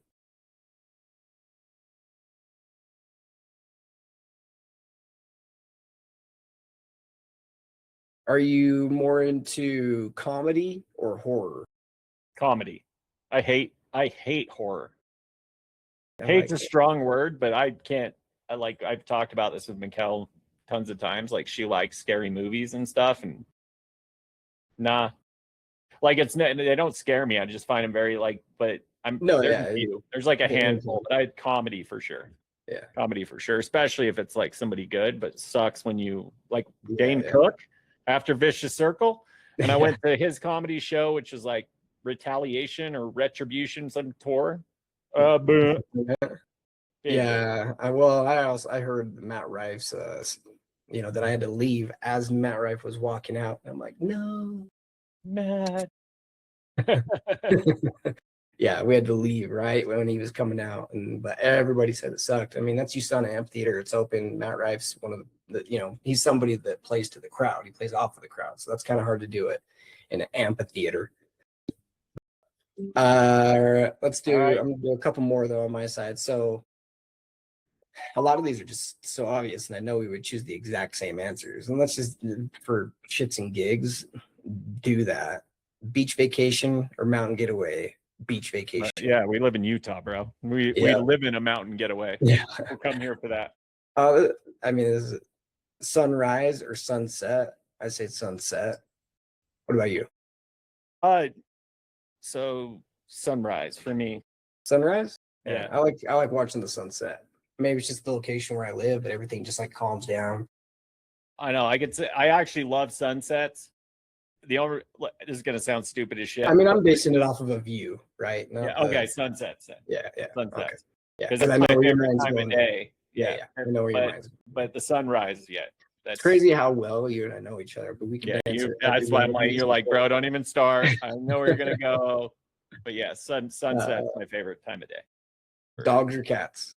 Are you more into comedy or horror? comedy. I hate horror. I Hate's like a it. strong word, but I can't. I've talked about this with Mikkel tons of times. Like she likes scary movies and stuff, and nah, like they don't scare me. I just find them very like. But No, there's yeah, a few. There's like a yeah, handful, but I comedy for sure. yeah, Comedy for sure, especially if it's like somebody good. But it sucks when you like Dane yeah. Cook after Vicious Circle, and I Yeah. went to his comedy show, which is like Retaliation or Retribution, some tour. But Yeah, I heard Matt Rife's that I had to leave as Matt Rife was walking out. I'm like, no. Matt. Yeah, we had to leave right when he was coming out, but everybody said it sucked. I mean, that's Houston Amphitheater. It's open. Matt Rife's one of he's somebody that plays to the crowd. He plays off of the crowd, so that's kind of hard to do it in an amphitheater. Let's do. All right. I'm gonna do a couple more though on my side. So a lot of these are just so obvious, and I know we would choose the exact same answers. And let's just, for shits and gigs, do that. Beach vacation or mountain getaway? Beach vacation. Yeah, we live in Utah, bro. We live in a mountain getaway. Yeah. We'll come here for that. I mean, is it sunrise or sunset? I say sunset. What about you? So sunrise for me. Sunrise? Yeah. I like watching the sunset. Maybe it's just the location where I live, but everything just like calms down. I know. I could say I actually love sunsets. This is gonna sound stupid as shit. I mean, I'm basing it off of a view, right? Yeah. Okay. Sunsets. Yeah. Sunsets. Okay. Yeah, Because it's I my know where your favorite mind's time going of there. day. Yeah. I know where your mind's going. But the sunrise, yeah. It's crazy how well you and I know each other, but we can dance. That's why I'm like, you're like, bro, don't even start. I know where you're gonna go. But yeah, sunset's my favorite time of day. Dogs or cats?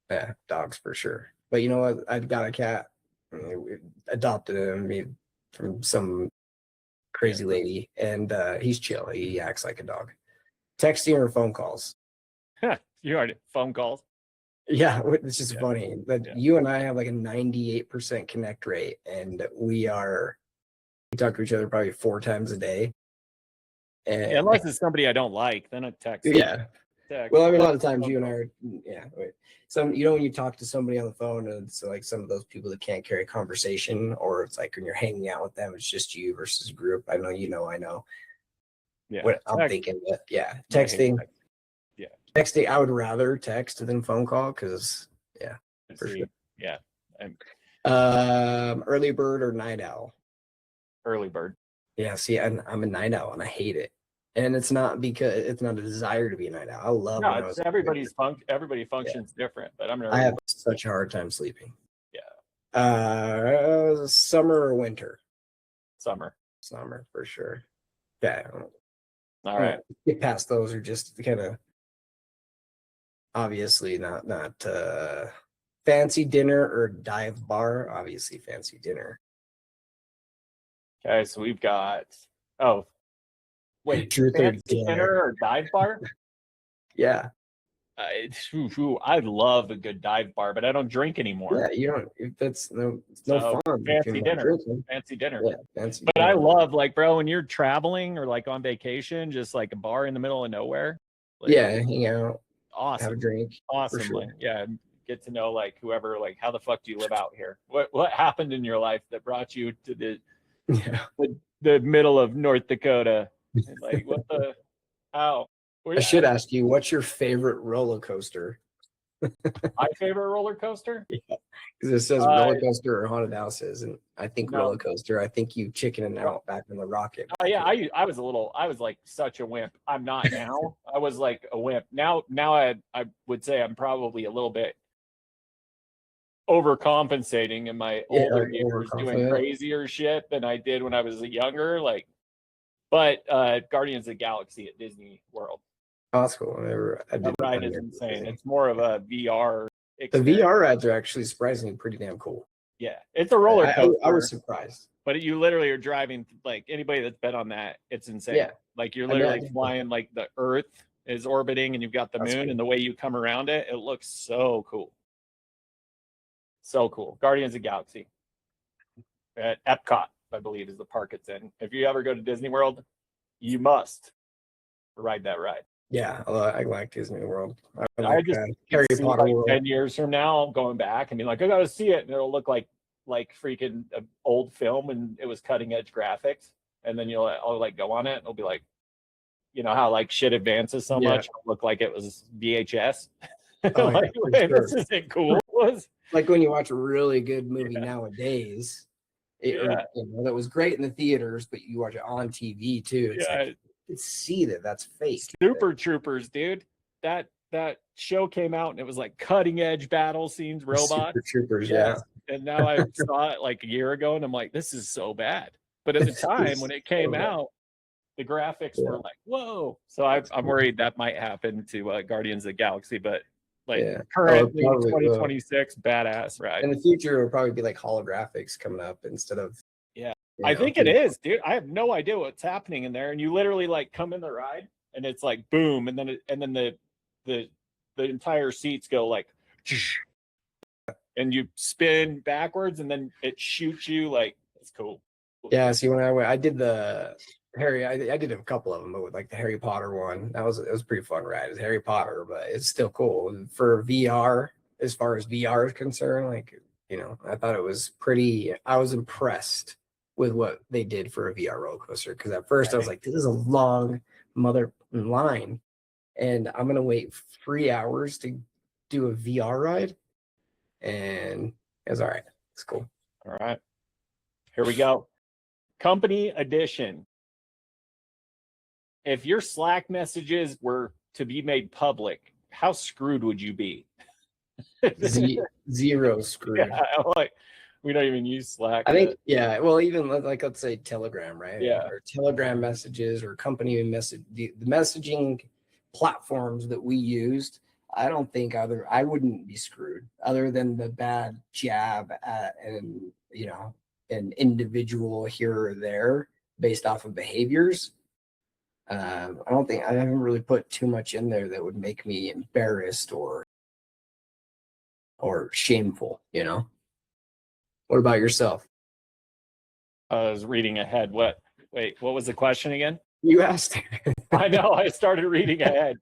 Yeah, dogs for sure. But you know what? I've got a cat. We adopted him from some crazy lady, and he's chill. He acts like a dog. Texting or phone calls? You already phone calls. Yeah, it's just funny that you and I have like a 98% connect rate, and we talk to each other probably 4 times a day. And unless it's somebody I don't like, then I text. Yeah. Well, I mean, a lot of times you and I are, when you talk to somebody on the phone, and it's like some of those people that can't carry conversation, or it's like when you're hanging out with them, it's just you versus a group. I know, I know. Yeah. What I'm thinking, but texting. Yeah. Texting, I would rather text than phone call because, for sure. Yeah. Early bird or night owl? Early bird. Yeah, see, I'm a night owl and I hate it. And it's not because it's not a desire to be a night owl. I love it. Everybody functions different, but I have such a hard time sleeping. Yeah. Summer or winter? Summer for sure. Yeah. All right. Get past those are just kind of obviously not fancy dinner or dive bar. Obviously fancy dinner. Okay, so we've got wait, Truth fancy dinner or dive bar? Yeah. I love a good dive bar, but I don't drink anymore. Yeah, you don't. That's no, it's no So fun if you're fancy not dinner, drinking. fancy dinner. Yeah, fancy But I dinner. love, like, bro, when you're traveling or like on vacation, just like a bar in the middle of nowhere. Like, Yeah, hang out, have a awesome, drink for awesome. sure. Like, yeah, get to know like whoever, like, how the fuck do you live out here? What happened in your life that brought you to Yeah, the middle of North Dakota? And like, what the how? I should Yeah, ask you, what's your favorite roller coaster? my favorite roller coaster. Because it says Uh, roller coaster or haunted houses, and I think roller no, coaster. I think you chickening out back in the rocket. yeah, I was a little, I was like such a wimp. I'm not now. I was like a wimp. Now I would say I'm probably a little bit overcompensating in my Yeah, older like years, doing overconfident. crazier shit than I did when I was younger. Like, but Guardians of the Galaxy at Disney World, Oh, that's cool. I that didn't. ride I've is never been insane. Disney. It's more of a VR The experience. VR rides are actually surprisingly pretty damn cool. Yeah, it's a roller coaster. I was surprised. But you literally are driving, like, anybody that's been on that, it's insane. Yeah, Like, you're I mean, I literally did. flying, like the Earth is orbiting and you've got the That's moon, cool. and the way you come around it, it looks so cool. So cool. Guardians of the Galaxy at Epcot, I believe, is the park it's in. If you ever go to Disney World, you must ride that ride. Yeah, I like Disney World. I I like just Harry see, Potter like, World. 10 years from now going back and being like, I gotta see it, and it'll look like freaking an old film and it was cutting edge graphics. And then I'll like go on it and it'll be like, you know how like shit advances so Yeah. much, it'll look like it was VHS. Oh, Like, yeah, for wait, sure. this isn't cool. Like when you watch a really good movie Yeah. nowadays, Yeah. that was great in the theaters, but you watch it on TV too. It's Yeah. like you can see that's fake. Super Troopers, dude. That show came out and it was like cutting edge battle scenes, robots. Super Troopers, Yes. And now I saw it like a year ago and I'm like, this is so bad. But at the time when it came out, the graphics were like, whoa. So I'm worried that might happen to Guardians of the Galaxy, but like currently 2026, badass ride. In the future, it'll probably be like holographics coming up instead of. Yeah, I think it is, dude. I have no idea what's happening in there, and you literally like come in the ride, and it's like boom, and then the entire seats go like, and you spin backwards, and then it shoots you. Like, it's cool. Yeah, see, when I did the Harry, I did a couple of them, but with like the Harry Potter one, it was a pretty fun ride. It's Harry Potter, but it's still cool for VR. As far as VR is concerned, like, I thought it was pretty. I was impressed with what they did for a VR roller coaster, because at first I was like, this is a long mother line, and I'm gonna wait 3 hours to do a VR ride, and it was all right. It's cool. All right, here we go. Company edition. If your Slack messages were to be made public, how screwed would you be? Zero screwed. Yeah, like, we don't even use Slack. I think, yeah. Well, even like, let's say Telegram, right? Yeah. Or Telegram messages or company message, the messaging platforms that we used. I don't think I wouldn't be screwed, other than the bad jab at an individual here or there based off of behaviors. I haven't really put too much in there that would make me embarrassed or shameful. What about yourself? I was reading ahead. Wait, what was the question again? You asked. I know. I started reading ahead.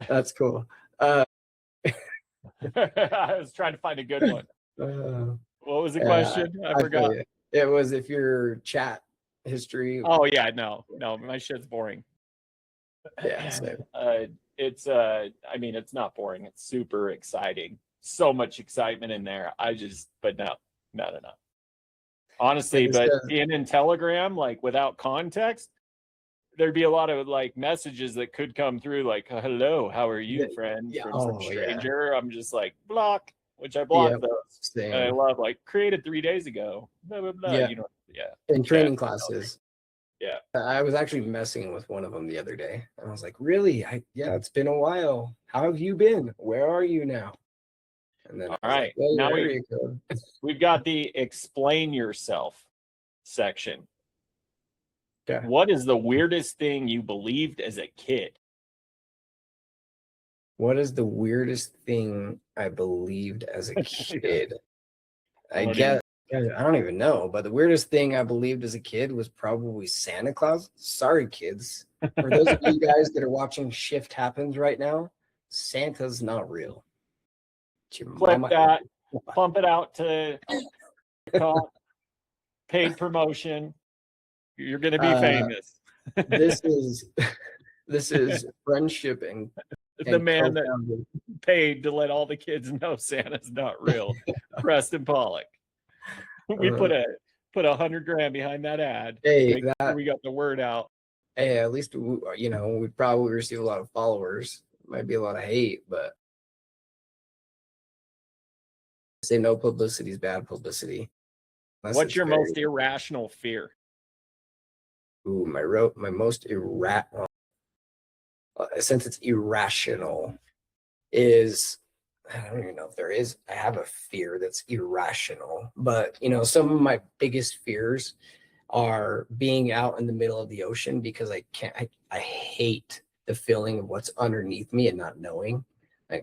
That's cool. I was trying to find a good one. What was the question? I forgot. It was if your chat history. Oh yeah, no, my shit's boring. Yeah. Same. It's it's not boring. It's super exciting. So much excitement in there. But no. Honestly, but in Telegram, like, without context, there'd be a lot of like messages that could come through, like, hello, how are you, friend? Yeah. From some stranger. Yeah. I'm just like, block, which I blocked those. Same. And I love, like, created 3 days ago. Blah, blah, blah. Yeah. In training classes. Yeah. I was actually messing with one of them the other day. And I was like, really? It's been a while. How have you been? Where are you now? And then, all right, like, well, now go. We've got the explain yourself section. Okay. What is the weirdest thing you believed as a kid? What is the weirdest thing I believed as a kid? I don't even know, but the weirdest thing I believed as a kid was probably Santa Claus. Sorry, kids. For those of you guys that are watching Shift Happens right now, Santa's not real. Clip that, pump it out to paid promotion. You're going to be famous. This is friendship and the man that paid to let all the kids know Santa's not real. Preston Pollock. We put $100,000 behind that ad. Hey, we got the word out. Hey, at least we probably receive a lot of followers. Might be a lot of hate, but say no publicity is bad publicity. What's your most irrational fear? Ooh, my most irrational. Since it's irrational, is I don't even know if there is. I have a fear that's irrational, but some of my biggest fears are being out in the middle of the ocean because I hate the feeling of what's underneath me and not knowing. I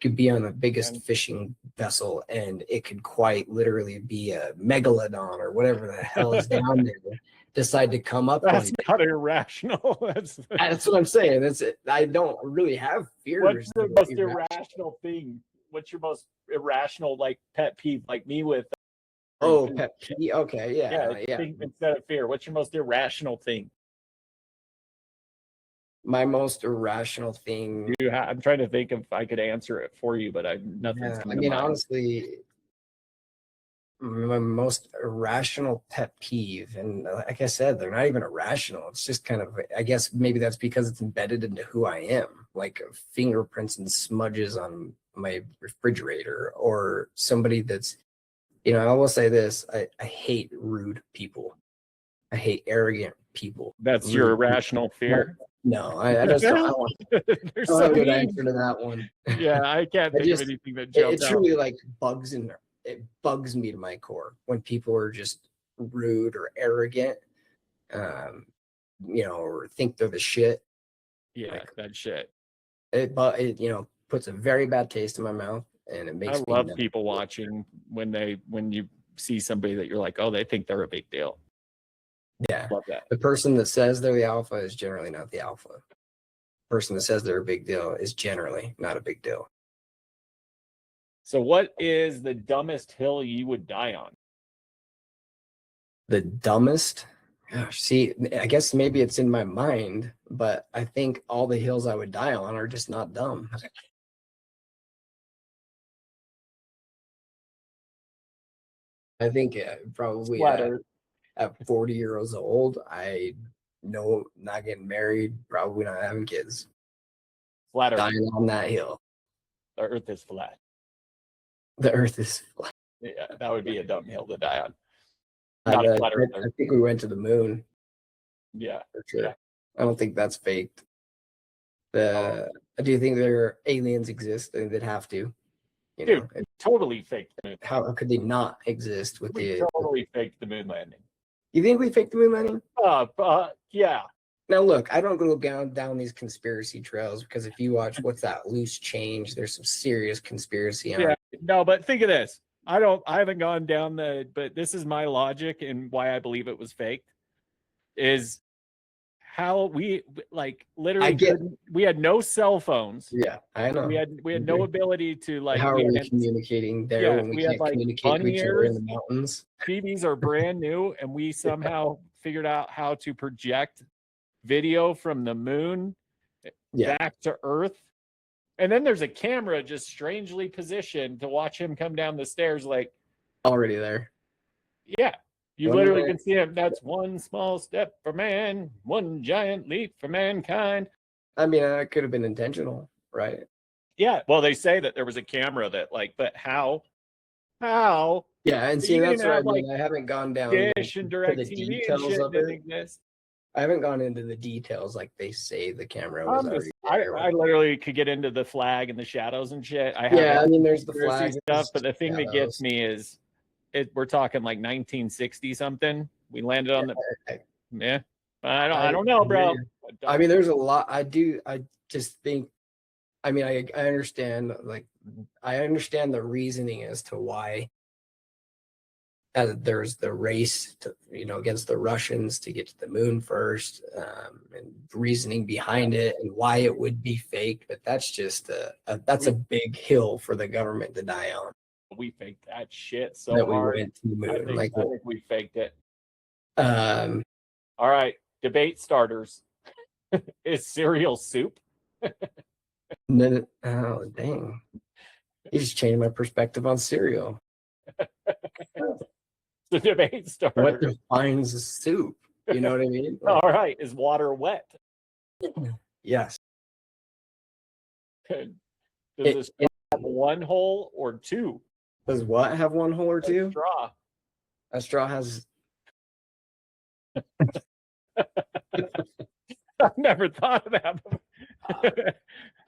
could be on the biggest fishing vessel and it could quite literally be a megalodon or whatever the hell is down there. Decide to come up. That's not irrational. That's what I'm saying. That's it. I don't really have fears. What's the most irrational thing? What's your most irrational pet peeve? Like me with pet peeve. Okay, yeah. Instead of fear, what's your most irrational thing? My most irrational thing. I'm trying to think if I could answer it for you, but nothing's coming to mind. Honestly, my most irrational pet peeve, and like I said, they're not even irrational. It's just kind of, I guess maybe that's because it's embedded into who I am, like fingerprints and smudges on my refrigerator, or somebody that's, I will say this, I hate rude people. I hate arrogant people. That's your irrational fear? No, I just don't want There's so good answer to that one. Yeah, I can't think of anything that jumps out. It truly bugs in there. It bugs me to my core when people are just rude or arrogant, or think they're the shit. Yeah, that shit. It puts a very bad taste in my mouth, and it makes. I love people watching when you see somebody that you're like, oh, they think they're a big deal. Yeah, love that. The person that says they're the alpha is generally not the alpha. The person that says they're a big deal is generally not a big deal. So what is the dumbest hill you would die on? The dumbest? Gosh, see, I guess maybe it's in my mind, but I think all the hills I would die on are just not dumb. I think probably at 40 years old, I know not getting married, probably not having kids. Flat Earth. Dying on that hill. The Earth is flat. The Earth is flat. Yeah, that would be a dumb hill to die on. Not a flat Earth. I think we went to the moon. Yeah, for sure. Yeah. I don't think that's faked. Do you think there aliens exist? I think they'd have to. Dude, totally faked the moon. How could they not exist with totally faked the moon landing? You think we faked the moon landing? Yeah. Now look, I don't go down these conspiracy trails because if you watch what's that Loose Change, there's some serious conspiracy on it. No, but think of this. I haven't gone down but this is my logic and why I believe it was faked. Is how we literally we had no cell phones. Yeah, I know. We had no ability to how are we communicating there when we can't communicate with each other in the mountains? TVs are brand new, and we somehow figured out how to project video from the moon back to Earth. And then there's a camera just strangely positioned to watch him come down the stairs already there. Yeah. You literally can see him. That's one small step for man, one giant leap for mankind. I mean, that could have been intentional, right? Yeah. Well, they say that there was a camera that but how? How? Yeah, and see, that's what I mean. I haven't gone down Dish and Direct TV details of it. I haven't gone into the details like they say the camera was already there. I literally could get into the flag and the shadows and shit. I mean, there's the flag stuff, but the thing that gets me is we're talking 1960 something. We landed on I don't know, bro. I mean, there's a lot. I just think I mean, I understand, like, I understand the reasoning as to why there's the race to, against the Russians to get to the moon first, and reasoning behind it and why it would be fake. But that's just that's a big hill for the government to die on. We faked that shit so That we hard. went to the moon. I think we faked it. Um, All right, debate starters. Is cereal soup? oh dang! You just changed my perspective on cereal. The debate starter. What defines a soup? You know what I mean? All right, is water wet? Yes. Does this have one hole or two? Does what have one hole or two? A straw. A straw has. I've never thought of that.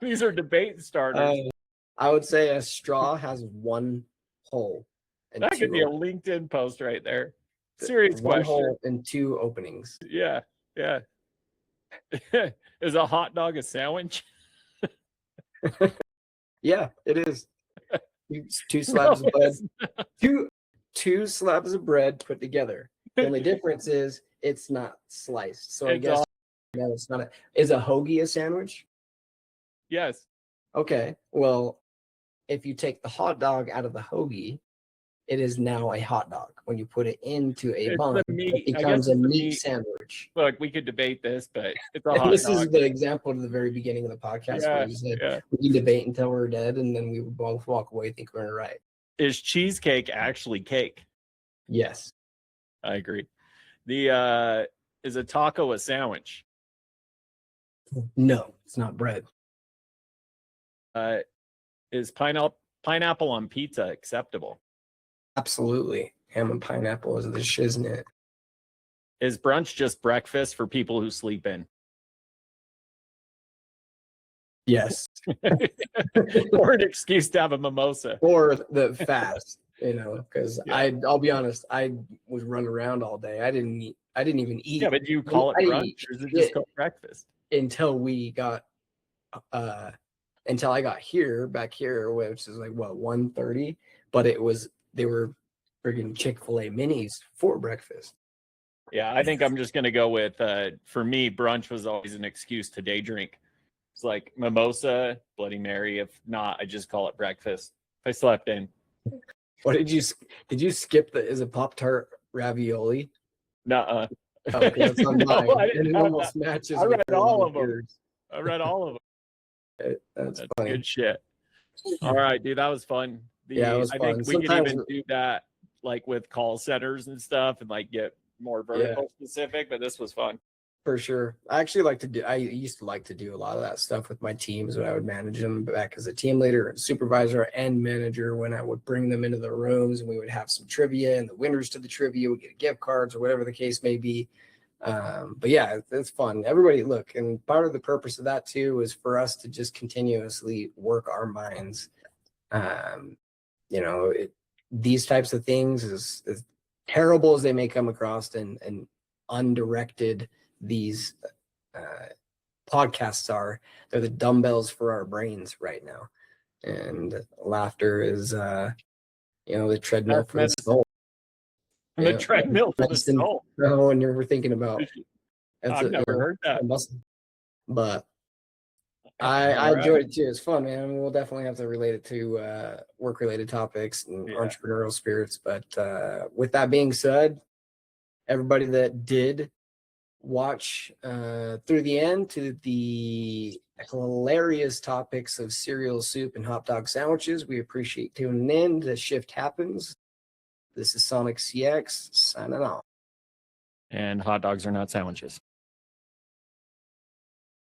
These are debate starters. I would say a straw has one hole. And that could be a LinkedIn post right there. Serious one question. Hole and two openings. Yeah, yeah. Is a hot dog a sandwich? Yeah, it is. Two slabs of bread. Two slabs of bread put together. The only difference is it's not sliced. So I guess it's not. Is a hoagie a sandwich? Yes. Okay. Well, if you take the hot dog out of the hoagie, it is now a hot dog. When you put it into a bun, it becomes a meat sandwich. Look, we could debate this, but it's a hot dog. This is the example at the very beginning of the podcast where you said we can debate until we're dead, and then we would both walk away thinking we're right. Is cheesecake actually cake? Yes. I agree. Is a taco a sandwich? No, it's not bread. Is pineapple on pizza acceptable? Absolutely. Ham and pineapple is the shiznit. Is brunch just breakfast for people who sleep in? Yes. Or an excuse to have a mimosa. Or the fast, because I'll be honest, I was running around all day. I didn't even eat. Yeah, but do you call it brunch or is it just called breakfast? Until I got back here, which is like 1:30, but they were friggin' Chick-fil-A minis for breakfast. Yeah, I think I'm just gonna go with for me, brunch was always an excuse to day drink. It's like mimosa, Bloody Mary. If not, I just call it breakfast. If I slept in. What did you skip is it Pop-Tart ravioli? Nuh-uh. Okay, that's on mine. No, and it almost matches. I read all of them. I read all of them. That's funny. Good shit. All right, dude, that was fun. It was fun. I think we could even do that like with call centers and stuff and like get more vertical specific, but this was fun. For sure. I used to like to do a lot of that stuff with my teams when I would manage them back as a team leader, supervisor, and manager, when I would bring them into the rooms and we would have some trivia, and the winners to the trivia would get gift cards or whatever the case may be. But yeah, it's fun. Everybody look, and part of the purpose of that too is for us to just continuously work our minds. These types of things, as terrible as they may come across and undirected these podcasts are, they're the dumbbells for our brains right now. And laughter is the treadmill for the soul. The treadmill for the soul. No, and you're thinking about I've never heard that. But I enjoyed it too. It's fun, man. We'll definitely have to relate it to work-related topics and entrepreneurial spirits. But with that being said, everybody that did watch through the end to the hilarious topics of cereal soup and hot dog sandwiches, we appreciate tuning in. The shift happens. This is Sonic CX signing off. And hot dogs are not sandwiches.